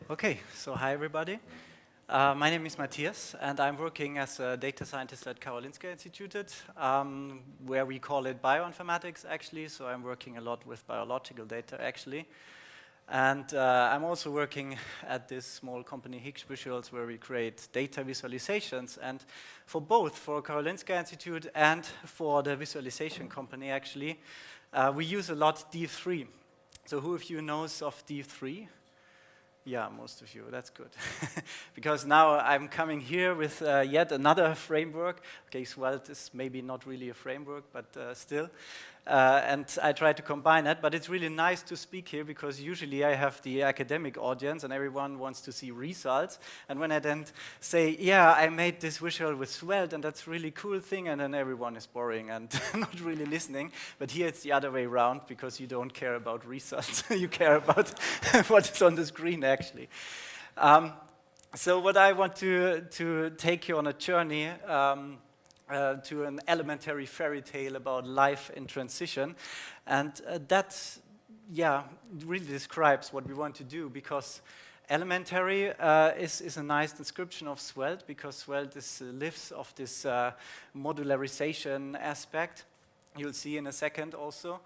Okay, so hi everybody. My name is Matthias, and I'm working as a data scientist at Karolinska Institute, where we call it bioinformatics actually, so I'm working a lot with biological data actually. And I'm also working at this small company, Higgs Visuals, where we create data visualizations. And for both, for Karolinska Institute and for the visualization company actually, we use a lot D3. So who of you knows of D3? Yeah, most of you, that's good. Because now I'm coming here with yet another framework. Okay, Svelte is maybe not really a framework, but still. And I try to combine it, but it's really nice to speak here because usually I have the academic audience and everyone wants to see results. And when I then say, yeah, I made this visual with Svelte and that's a really cool thing, and then everyone is boring and not really listening. But here it's the other way around because you don't care about results. You care about what is on the screen actually. So what I want to take you on a journey to an elementary fairy tale about life in transition. And that, yeah, really describes what we want to do, because elementary is a nice description of Svelte, because Svelte lives of this modularization aspect. You'll see in a second also.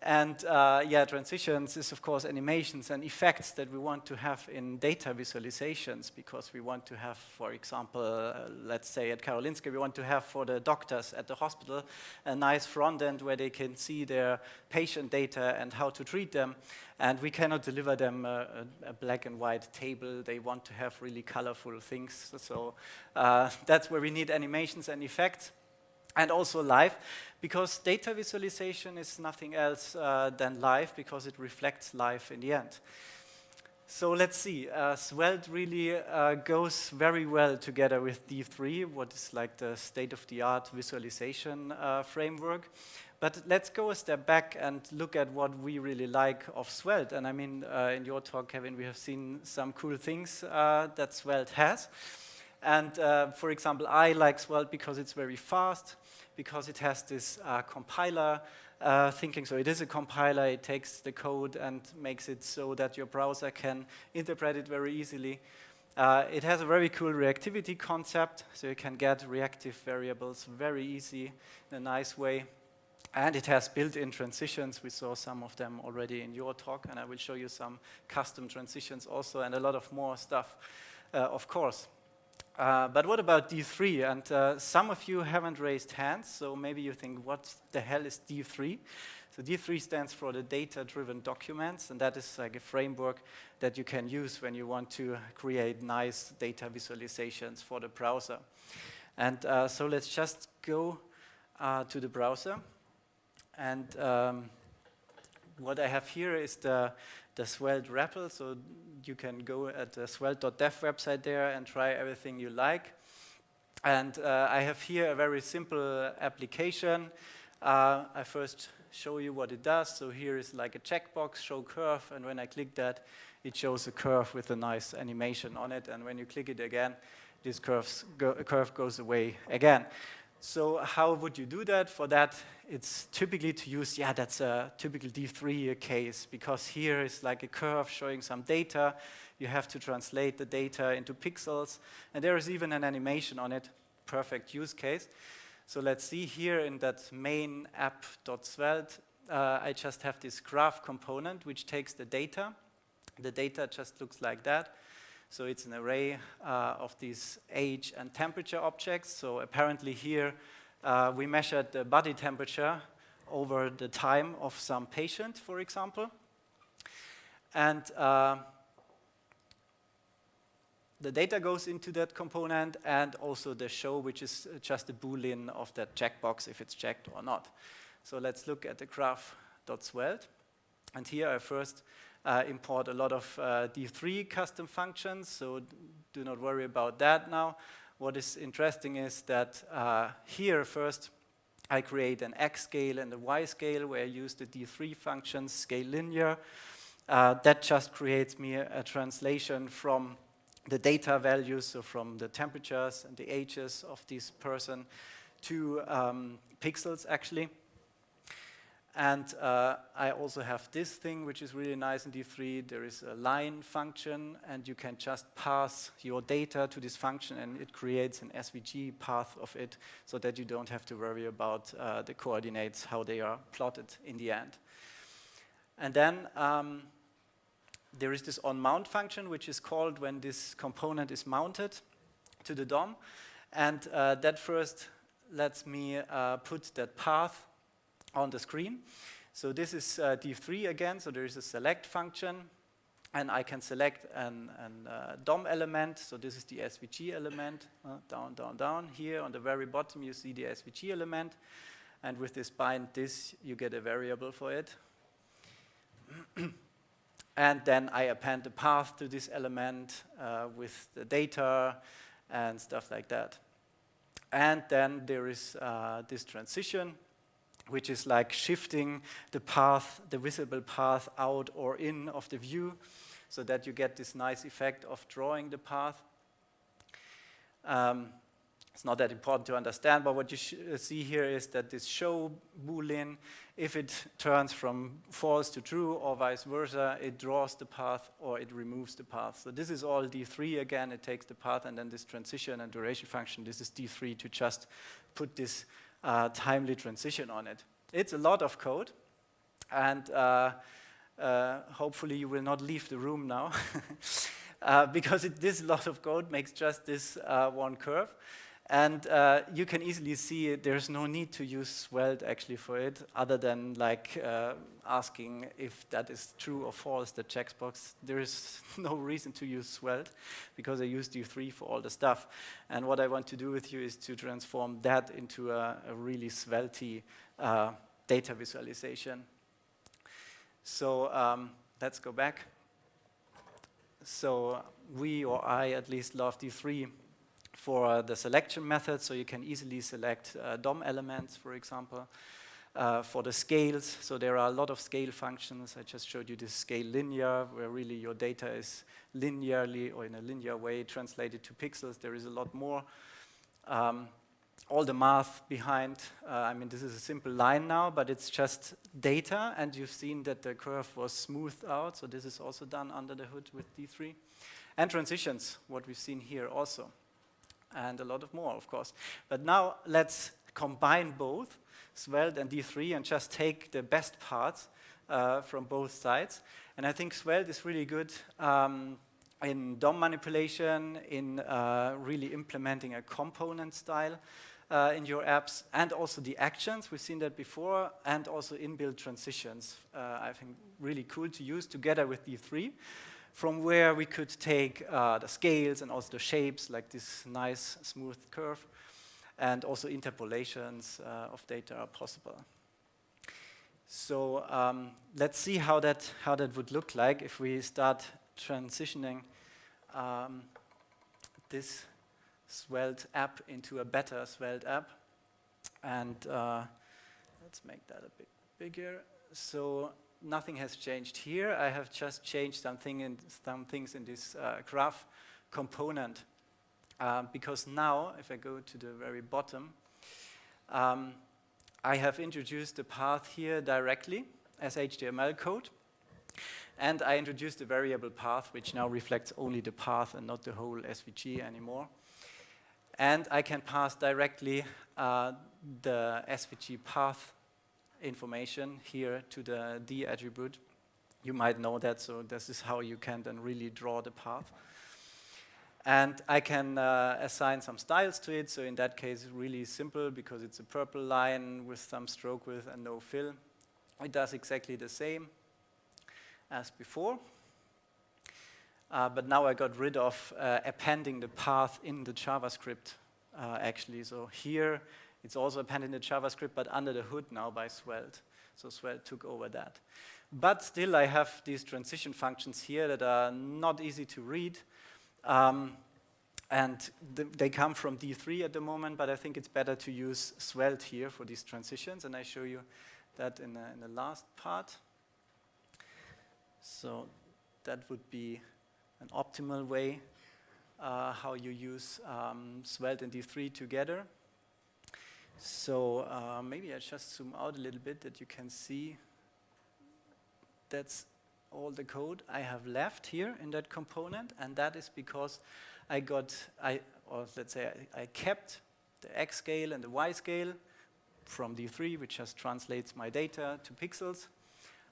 And yeah, transitions is, of course, animations and effects that we want to have in data visualizations, because we want to have, for example, let's say at Karolinska, we want to have for the doctors at the hospital a nice front end where they can see their patient data and how to treat them. And we cannot deliver them a black and white table. They want to have really colorful things. So that's where we need animations and effects. And also live, because data visualization is nothing else than live, because it reflects life in the end. So let's see, Svelte really goes very well together with D3, what is like the state-of-the-art visualization framework. But let's go a step back and look at what we really like of Svelte. And I mean, in your talk, Kevin, we have seen some cool things that Svelte has. And for example, I like Svelte because it's very fast, because it has this compiler thinking. So it is a compiler, it takes the code and makes it so that your browser can interpret it very easily. It has a very cool reactivity concept, so you can get reactive variables very easy in a nice way. And it has built-in transitions. We saw some of them already in your talk, and I will show you some custom transitions also, and a lot of more stuff, of course. But what about D3? And some of you haven't raised hands, so maybe you think, what the hell is D3? So D3 stands for the data-driven documents, and that is like a framework that you can use when you want to create nice data visualizations for the browser. And so let's just go to the browser. And what I have here is the Svelte REPL, so you can go at the svelte.dev website there and try everything you like. And I have here a very simple application. I first show you what it does. So here is like a checkbox, show curve, and when I click that, it shows a curve with a nice animation on it. And when you click it again, this curve goes away again. So how would you do that? For that, it's typically to use, yeah, that's a typical D3 case, because here is like a curve showing some data. You have to translate the data into pixels, and there is even an animation on it. Perfect use case. So let's see here in that main app.svelte, I just have this graph component which takes the data. The data just looks like that. So it's an array of these age and temperature objects. So apparently here we measured the body temperature over the time of some patient, for example. And the data goes into that component, and also the show, which is just a boolean of that checkbox, if it's checked or not. So let's look at the graph.svelte. And here I first import a lot of D3 custom functions, so do not worry about that now. What is interesting is that here first I create an X scale and a Y scale where I use the D3 functions, scale linear. That just creates me a translation from the data values, so from the temperatures and the ages of this person to pixels actually. And I also have this thing, which is really nice in D3. There is a line function, and you can just pass your data to this function, and it creates an SVG path of it, so that you don't have to worry about the coordinates, how they are plotted in the end. And then there is this onMount function, which is called when this component is mounted to the DOM. And that first lets me put that path on the screen. So this is D3 again, so there is a select function, and I can select an DOM element. So this is the SVG element, down, down, down. Here on the very bottom you see the SVG element, and with this bind this you get a variable for it. And then I append the path to this element with the data and stuff like that. And then there is this transition, which is like shifting the path, the visible path out or in of the view, so that you get this nice effect of drawing the path. It's not that important to understand, but what you see here is that this show boolean, if it turns from false to true or vice versa, it draws the path or it removes the path. So this is all D3 again, it takes the path, and then this transition and duration function, this is D3 to just put this timely transition on it. It's a lot of code, and hopefully you will not leave the room now, because this lot of code makes just this one curve. And you can easily see there's no need to use Svelte actually for it, other than like asking if that is true or false, the checkbox. There is no reason to use Svelte, because I use D3 for all the stuff. And what I want to do with you is to transform that into a really Svelte data visualization. So let's go back. So we, or I at least, love D3 for the selection method, so you can easily select DOM elements, for example. For the scales, so there are a lot of scale functions. I just showed you this scale linear, where really your data is linearly or in a linear way translated to pixels. There is a lot more. All the math behind, I mean, this is a simple line now, but it's just data, and you've seen that the curve was smoothed out, so this is also done under the hood with D3. And transitions, what we've seen here also. And a lot of more, of course. But now let's combine both Svelte and D3 and just take the best parts from both sides. And I think Svelte is really good in DOM manipulation, in really implementing a component style in your apps, and also the actions. We've seen that before, and also inbuilt transitions. I think really cool to use together with D3. From where we could take the scales and also the shapes, like this nice smooth curve, and also interpolations of data are possible. So let's see how that would look like if we start transitioning this Svelte app into a better Svelte app. And let's make that a bit bigger. So nothing has changed here. I have just changed some things in this graph component. Because now, if I go to the very bottom, I have introduced the path here directly as HTML code. And I introduced a variable path, which now reflects only the path and not the whole SVG anymore. And I can pass directly the SVG path information here to the D attribute. You might know that, so this is how you can then really draw the path. And I can assign some styles to it, so in that case, really simple, because it's a purple line with some stroke width and no fill. It does exactly the same as before. But now I got rid of appending the path in the JavaScript, actually. So here, it's also appended in the JavaScript, but under the hood now by Svelte. So Svelte took over that. But still, I have these transition functions here that are not easy to read. And they come from D3 at the moment, but I think it's better to use Svelte here for these transitions, and I show you that in the last part. So that would be an optimal way how you use Svelte and D3 together. So maybe I just zoom out a little bit that you can see that's all the code I have left here in that component, and that is because I kept the X scale and the Y scale from D3, which just translates my data to pixels.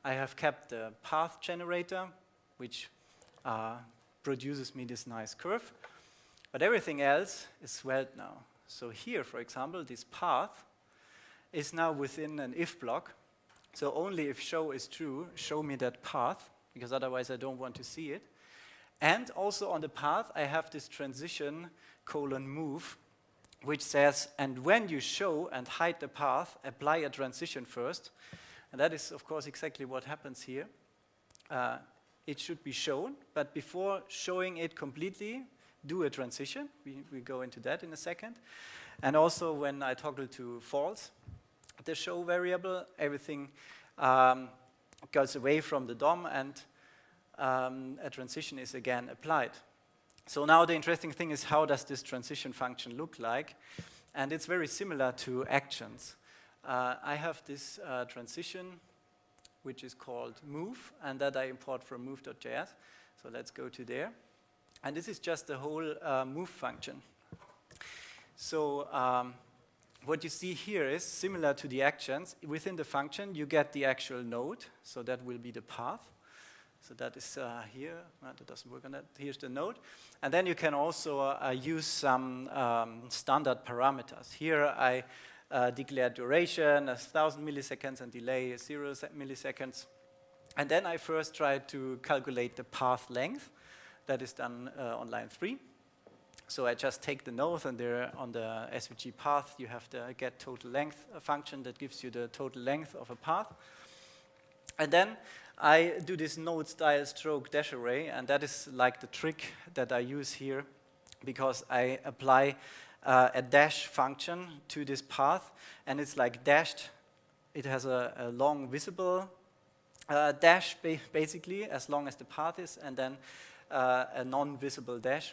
I have kept the path generator, which produces me this nice curve. But everything else is Svelte now. So here, for example, this path is now within an if block. So only if show is true, show me that path, because otherwise I don't want to see it. And also on the path, I have this transition : move, which says, and when you show and hide the path, apply a transition first. And that is, of course, exactly what happens here. It should be shown, but before showing it completely, do a transition. We go into that in a second. And also when I toggle to false, the show variable, everything goes away from the DOM, and a transition is again applied. So now the interesting thing is, how does this transition function look like? And it's very similar to actions. I have this transition, which is called move, and that I import from move.js. So let's go to there. And this is just the whole move function. So what you see here is similar to the actions. Within the function, you get the actual node. So that will be the path. So that is here. No, that doesn't work on that. Here's the node. And then you can also use some standard parameters. Here I declare duration as 1,000 milliseconds and delay as 0 milliseconds. And then I first try to calculate the path length. That is done on line 3. So I just take the node, and there on the SVG path, you have the get total length function that gives you the total length of a path. And then I do this node style stroke dash array, and that is like the trick that I use here, because I apply a dash function to this path, and it's like dashed. It has a long visible dash, basically, as long as the path is, and then a non-visible dash.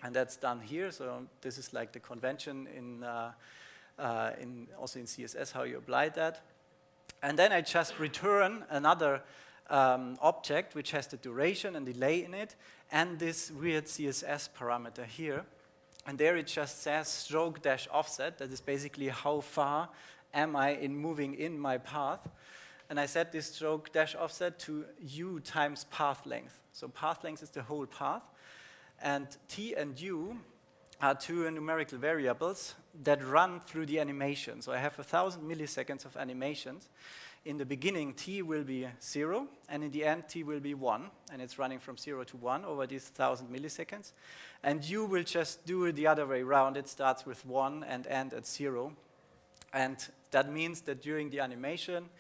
And that's done here. So this is like the convention also in CSS, how you apply that. And then I just return another object which has the duration and delay in it, and this weird CSS parameter here. And there it just says stroke dash offset. That is basically how far am I in moving in my path. And I set this stroke dash offset to u times path length. So path length is the whole path. And t and u are two numerical variables that run through the animation. So I have 1,000 milliseconds of animations. In the beginning, t will be 0, and in the end, t will be 1. And it's running from 0 to 1 over these 1,000 milliseconds. And u will just do it the other way around. It starts with 1 and ends at 0. And that means that during the animation,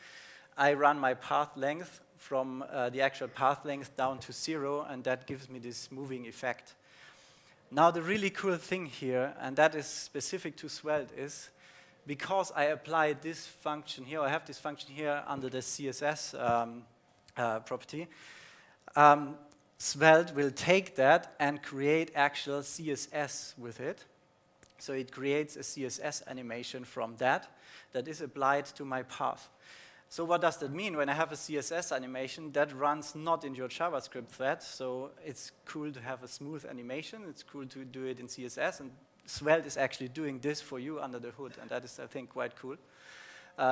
I run my path length from the actual path length down to 0, and that gives me this moving effect. Now the really cool thing here, and that is specific to Svelte, is because I apply this function here, I have this function here under the CSS property, Svelte will take that and create actual CSS with it. So it creates a CSS animation from that is applied to my path. So what does that mean? When I have a CSS animation, that runs not in your JavaScript thread, so it's cool to have a smooth animation. It's cool to do it in CSS, and Svelte is actually doing this for you under the hood, and that is, I think, quite cool.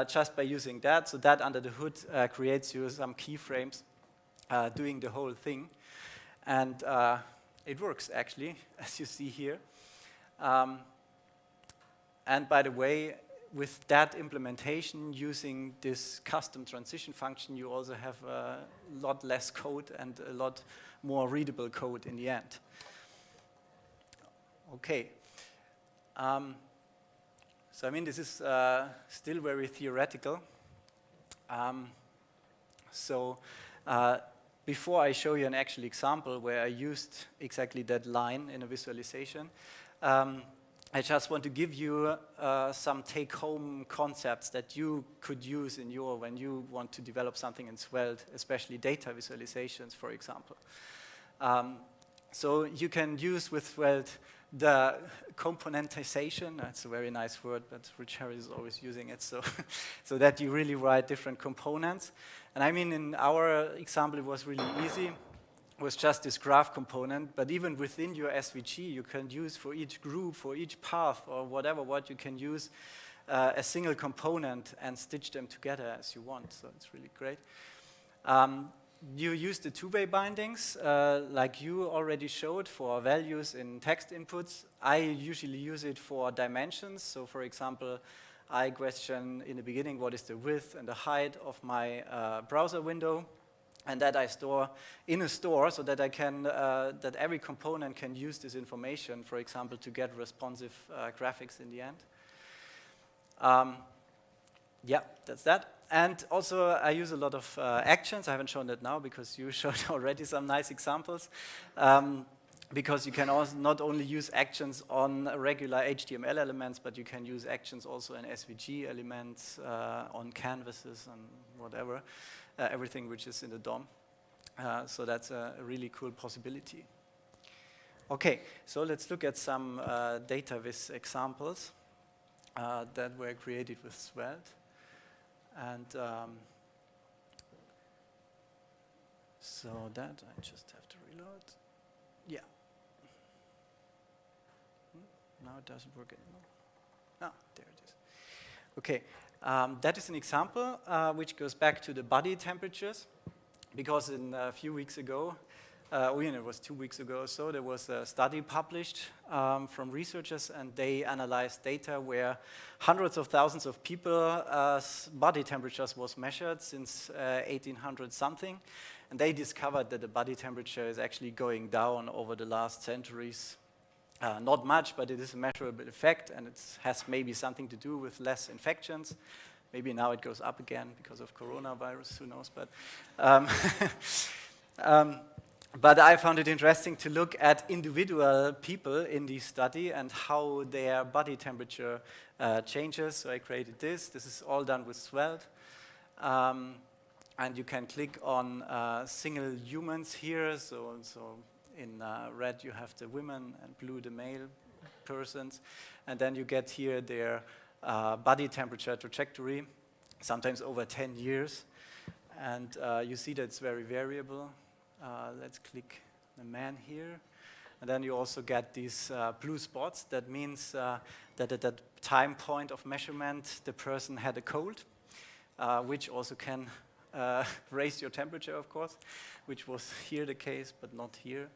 Just by using that, so that under the hood creates you some keyframes doing the whole thing. And it works, actually, as you see here. And by the way, with that implementation, using this custom transition function, you also have a lot less code and a lot more readable code in the end. Okay. So I mean, this is still very theoretical. Before I show you an actual example where I used exactly that line in a visualization, I just want to give you some take-home concepts that you could use in when you want to develop something in Svelte, especially data visualizations, for example. So you can use with Svelte the componentization, that's a very nice word, but Rich Harris is always using it, so, so that you really write different components. And I mean, in our example, it was really easy. It was just this graph component, but even within your SVG, you can use for each group, for each path, or whatever, what you can use a single component and stitch them together as you want, so it's really great. You use the two-way bindings, like you already showed, for values in text inputs. I usually use it for dimensions. So for example, I question in the beginning what is the width and the height of my browser window, and that I store in a store so that I can, that every component can use this information, for example, to get responsive graphics in the end. Yeah, that's that. And also, I use a lot of actions. I haven't shown that now because you showed already some nice examples. Because you can also not only use actions on regular HTML elements, but you can use actions also in SVG elements, on canvases and whatever, everything which is in the DOM. So that's a really cool possibility. Okay, so let's look at some data viz examples that were created with Svelte. And so that I just have to reload. Yeah. Now it doesn't work anymore. Ah, there it is. Okay, that is an example which goes back to the body temperatures, because in a few weeks ago, it was 2 weeks ago or so, there was a study published from researchers, and they analyzed data where hundreds of thousands of people's body temperatures was measured since 1800 something, and they discovered that the body temperature is actually going down over the last centuries. Not much, but it is a measurable effect, and it has maybe something to do with less infections. Maybe now it goes up again because of coronavirus, who knows, but but I found it interesting to look at individual people in this study and how their body temperature changes. So I created this. This is all done with Svelte. And you can click on single humans here. So in red you have the women and blue the male persons. And then you get here their body temperature trajectory, sometimes over 10 years. And you see that it's very variable. Let's click the man here. And then you also get these blue spots. That means that at that time point of measurement, the person had a cold, which also can raise your temperature, of course, which was here the case, but not here.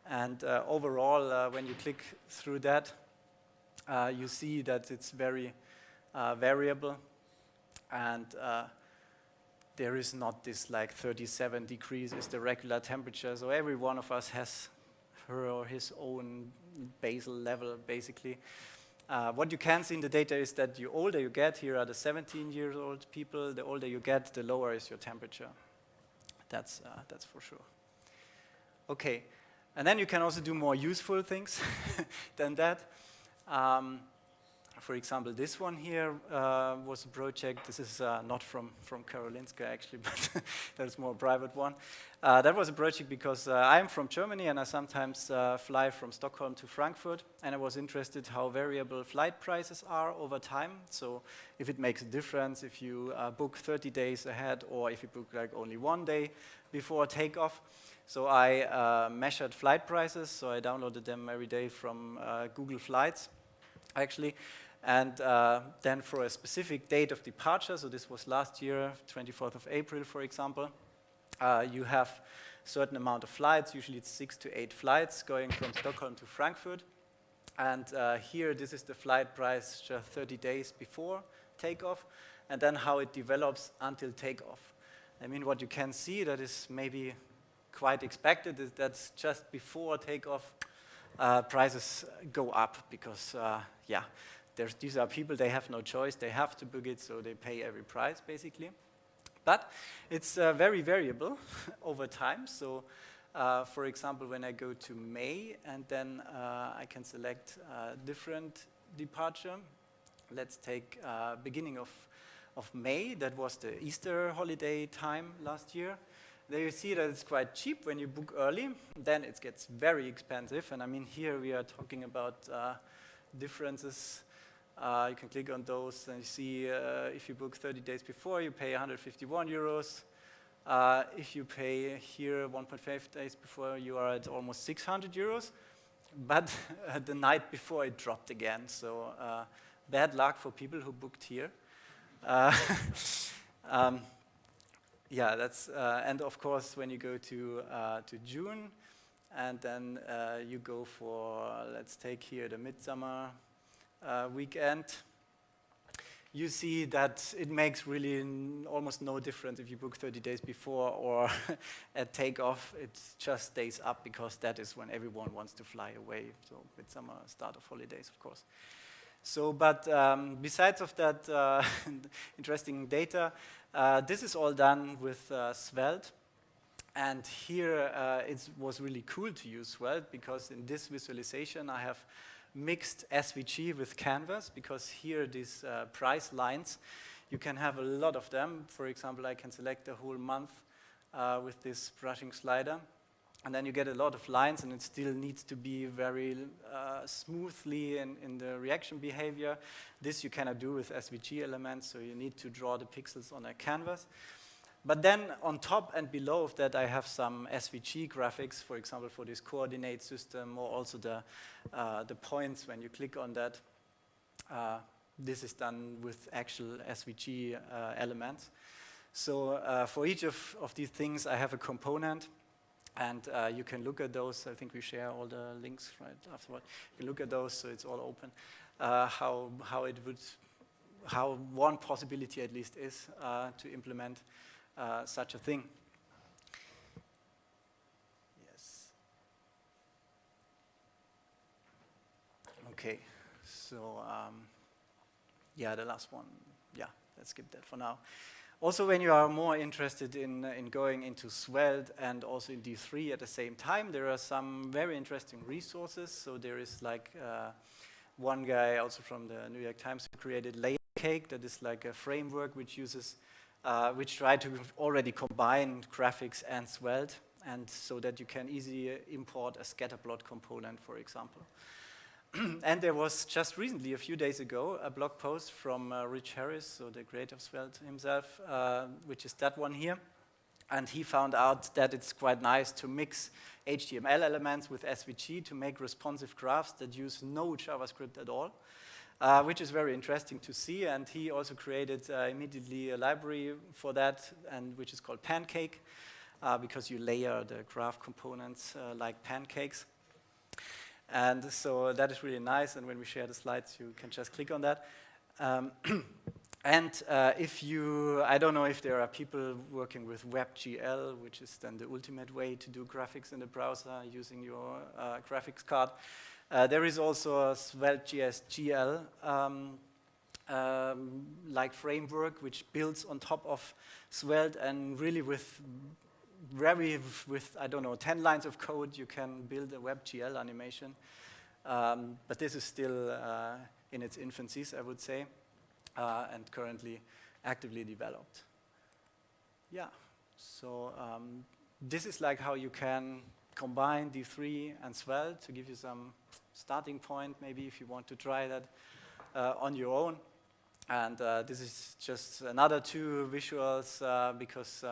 And overall, when you click through that, you see that it's very variable. And there is not this like 37 degrees is the regular temperature. So every one of us has her or his own basal level, basically. What you can see in the data is that the older you get, here are the 17-year-old people, the older you get, the lower is your temperature. That's for sure. Okay, and then you can also do more useful things than that. For example, this one here was a project. This is not from Karolinska, actually, but that's more a private one. That was a project because I'm from Germany, and I sometimes fly from Stockholm to Frankfurt, and I was interested how variable flight prices are over time. So if it makes a difference if you book 30 days ahead or if you book like only 1 day before takeoff. So I measured flight prices, so I downloaded them every day from Google Flights, actually. And then for a specific date of departure, so this was last year, 24th of April, for example, you have a certain amount of flights. Usually it's 6 to 8 flights going from Stockholm to Frankfurt. And here, this is the flight price just 30 days before takeoff, and then how it develops until takeoff. I mean, what you can see that is maybe quite expected is that just before takeoff, prices go up because, yeah, these are people, they have no choice, they have to book it, so they pay every price, basically. But it's very variable over time. So, for example, when I go to May, and then I can select a different departure. Let's take beginning of May. That was the Easter holiday time last year. There you see that it's quite cheap when you book early. Then it gets very expensive. And I mean, here we are talking about differences. You can click on those and you see if you book 30 days before, you pay 151 euros. If you pay here 1.5 days before, you are at almost 600 euros. But the night before, it dropped again. So bad luck for people who booked here. Yeah, that's and of course when you go to June, and then you go for, let's take here the midsummer weekend. You see that it makes really almost no difference if you book 30 days before or at takeoff. It just stays up because that is when everyone wants to fly away. So midsummer, start of holidays, of course. So, but besides of that interesting data, this is all done with Svelte. And here it was really cool to use Svelte because in this visualization I have mixed SVG with canvas, because here these price lines, you can have a lot of them. For example, I can select the whole month with this brushing slider. And then you get a lot of lines, and it still needs to be very smoothly in the reaction behavior. This you cannot do with SVG elements, so you need to draw the pixels on a canvas. But then on top and below of that, I have some SVG graphics, for example, for this coordinate system, or also the points when you click on that. This is done with actual SVG elements. So for each of these things, I have a component. And you can look at those. I think we share all the links right afterward. You can look at those, so it's all open. How one possibility at least is to implement such a thing. Yes. Okay. So yeah, the last one. Yeah, let's skip that for now. Also, when you are more interested in going into Svelte and also in D3 at the same time, there are some very interesting resources. So there is like one guy also from the New York Times who created Layer Cake, that is like a framework which uses, which try to already combine graphics and Svelte, and so that you can easily import a scatterplot component, for example. And there was just recently, a few days ago, a blog post from Rich Harris, so the creator of Svelte himself, which is that one here. And he found out that it's quite nice to mix HTML elements with SVG to make responsive graphs that use no JavaScript at all, which is very interesting to see. And he also created immediately a library for that, and which is called Pancake, because you layer the graph components like pancakes. And so that is really nice, and when we share the slides, you can just click on that. And if you, I don't know if there are people working with WebGL, which is then the ultimate way to do graphics in the browser using your graphics card. There is also a Svelte.js GL like framework, which builds on top of Svelte, and really with I don't know, 10 lines of code, you can build a WebGL animation. But this is still in its infancies, I would say, and currently actively developed. Yeah, so this is like how you can combine D3 and Svelte to give you some starting point, maybe if you want to try that on your own. And this is just another two visuals because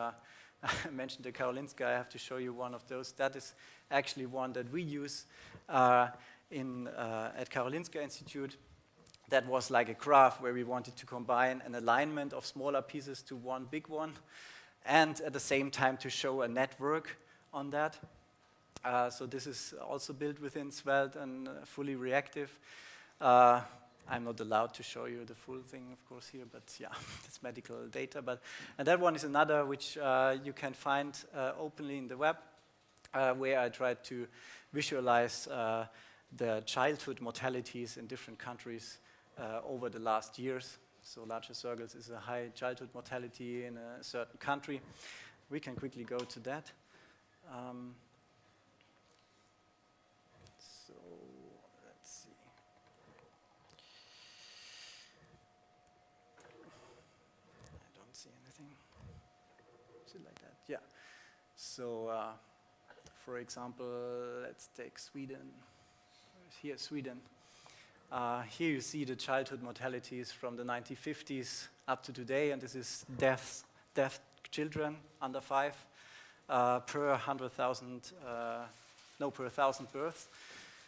I mentioned the Karolinska. I have to show you one of those. That is actually one that we use at Karolinska Institute. That was like a graph where we wanted to combine an alignment of smaller pieces to one big one, and at the same time to show a network on that. So this is also built within Svelte and fully reactive. I'm not allowed to show you the full thing, of course, here, but yeah, it's medical data. And that one is another which you can find openly in the web, where I tried to visualize the childhood mortalities in different countries over the last years. So larger circles is a high childhood mortality in a certain country. We can quickly go to that. So let's see. I don't see anything. Is it like that? Yeah. So, for example, let's take Sweden. Here, Sweden. Here you see the childhood mortalities from the 1950s up to today, and this is deaf children under 5 per 100,000, per 1,000 births.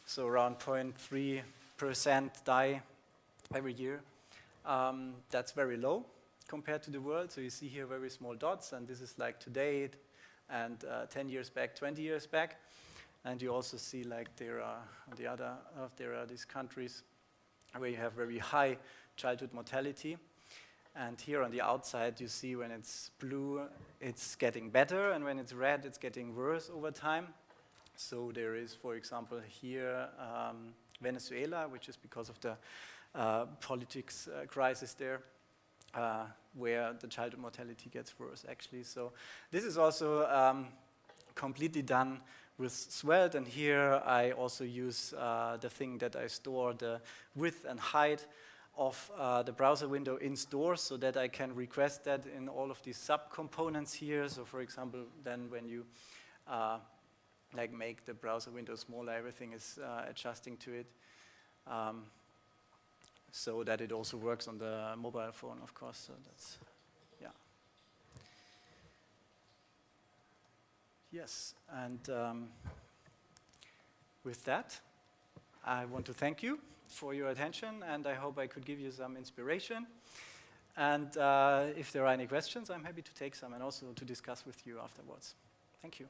So around 0.3% die every year. That's very low compared to the world. So you see here very small dots, and this is like today, and 10 years back, 20 years back. And you also see like there are these countries where you have very high childhood mortality. And here on the outside, you see when it's blue, it's getting better, and when it's red, it's getting worse over time. So there is, for example, here Venezuela, which is because of the politics crisis there, where the childhood mortality gets worse, actually. So this is also completely done with Svelte, and here I also use the thing that I store the width and height of the browser window in stores, so that I can request that in all of these subcomponents here. So for example, then when you like make the browser window smaller, everything is adjusting to it, so that it also works on the mobile phone, of course. So that's, yeah. Yes, and with that, I want to thank you for your attention, and I hope I could give you some inspiration. And if there are any questions, I'm happy to take some and also to discuss with you afterwards. Thank you.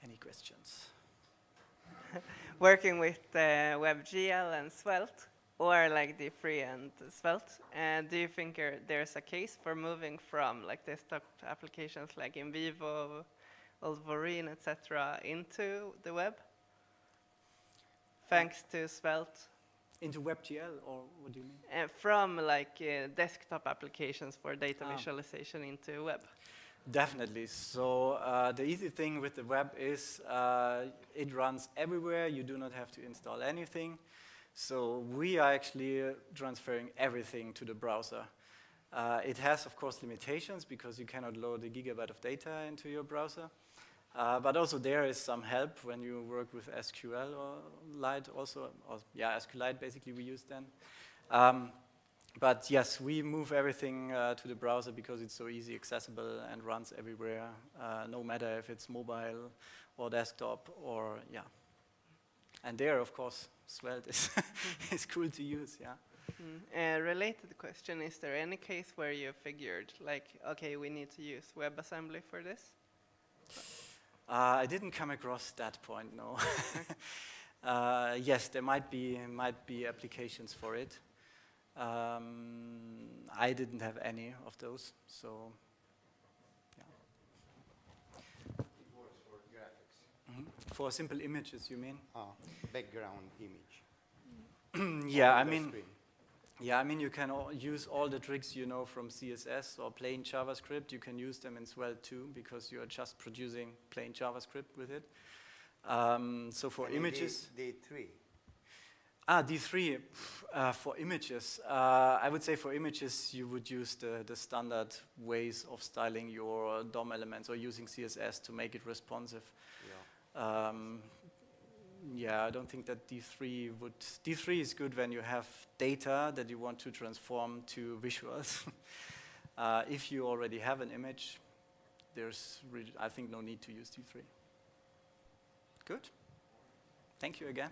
Any questions? Working with WebGL and Svelte, or like D3 and Svelte, and do you think there's a case for moving from like desktop applications like in Vivo, Wolverine, etc., into the web, thanks to Svelte? Into WebGL, or what do you mean? From like desktop applications for data visualization into web. Definitely. So the easy thing with the web is it runs everywhere. You do not have to install anything. So we are actually transferring everything to the browser. It has, of course, limitations because you cannot load a gigabyte of data into your browser. But also there is some help when you work with SQL or Lite also. Or, yeah, SQLite basically we use then. But yes, we move everything to the browser because it's so easy accessible and runs everywhere, no matter if it's mobile or desktop or, yeah. And there, of course, Svelte is cool to use, yeah. Related question, is there any case where you figured, like, okay, we need to use WebAssembly for this? I didn't come across that point, no. Yes, there might be applications for it. I didn't have any of those, so yeah. It works for graphics. Mm-hmm. For simple images, you mean? Background image. Yeah, I mean, you can use all the tricks you know from CSS or plain JavaScript. You can use them in Svelte too, because you are just producing plain JavaScript with it. So for images, D3. D3 for images. I would say for images you would use the standard ways of styling your DOM elements or using CSS to make it responsive. Yeah. Yeah, I don't think that D3 would. D3 is good when you have data that you want to transform to visuals. If you already have an image, there's really, I think, no need to use D3. Good. Thank you again.